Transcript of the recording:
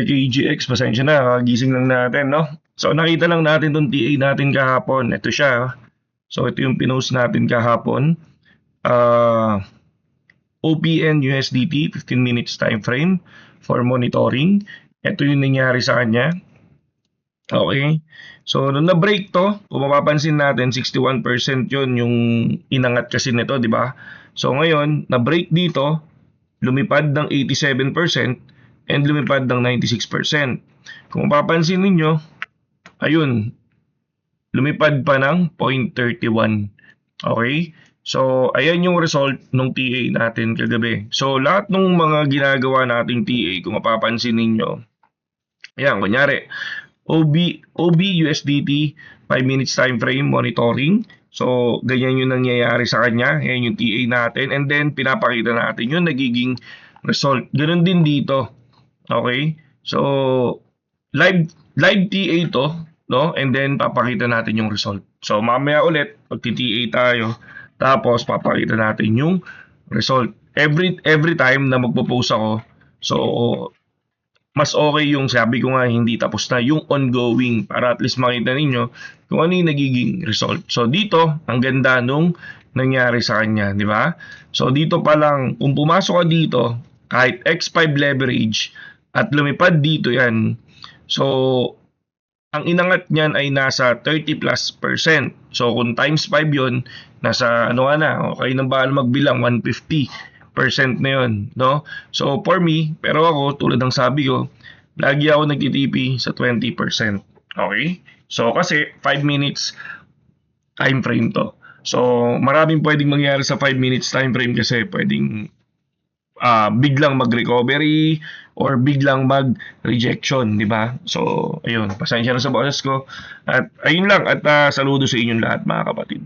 KGX, pasensya na, kagising lang natin, no? So, nakita lang natin tong TA natin kahapon. Ito siya. So, ito yung pinost natin kahapon. OPN USDT, 15 minutes time frame for monitoring. Ito yung nangyari sa kanya. Okay. So, nung na-break to, kung mapapansin natin, 61% yun yung inangat kasi nito, di ba? So, ngayon, na-break dito, lumipad ng 87% and lumipad ng 96%. Kung mapapansin ninyo, ayun, lumipad pa ng 0.31. Okay? So, ayan yung result ng TA natin kagabi. So, lahat ng mga ginagawa nating TA, kung mapapansin ninyo, ayan, kunyari, OB USDT 5 minutes time frame monitoring. So, ganyan yung nangyayari sa kanya. Ayan yung TA natin. And then, pinapakita natin yung nagiging result. Ganun din dito. Okay? So, live TA to, no? And then, papakita natin yung result. So, mamaya ulit, magti-TA tayo. Tapos, papakita natin yung result. Every time na magpo-post ako, so, mas okay yung sabi ko nga hindi tapos na yung ongoing para at least makita ninyo kung ano yung nagiging result. So dito, ang ganda nung nangyari sa kanya, di ba? So dito pa lang, kung pumasok ka dito, kahit X5 leverage at lumipad dito yan, so ang inangat niyan ay nasa 30+%. So kung times 5 yun, nasa ano ka na, okay nang bahala magbilang, 150% na yun, no? So for me, pero ako tulad ng sabi ko, lagi ako nagtitipi sa 20%. Okay? So kasi 5 minutes time frame to. So maraming pwedeng mangyari sa 5 minutes time frame kasi pwedeng biglang mag-recovery or biglang mag-rejection, di ba? So ayun, pasensya na sa boses ko. At ayun lang, at saludo sa inyong lahat mga kapatid.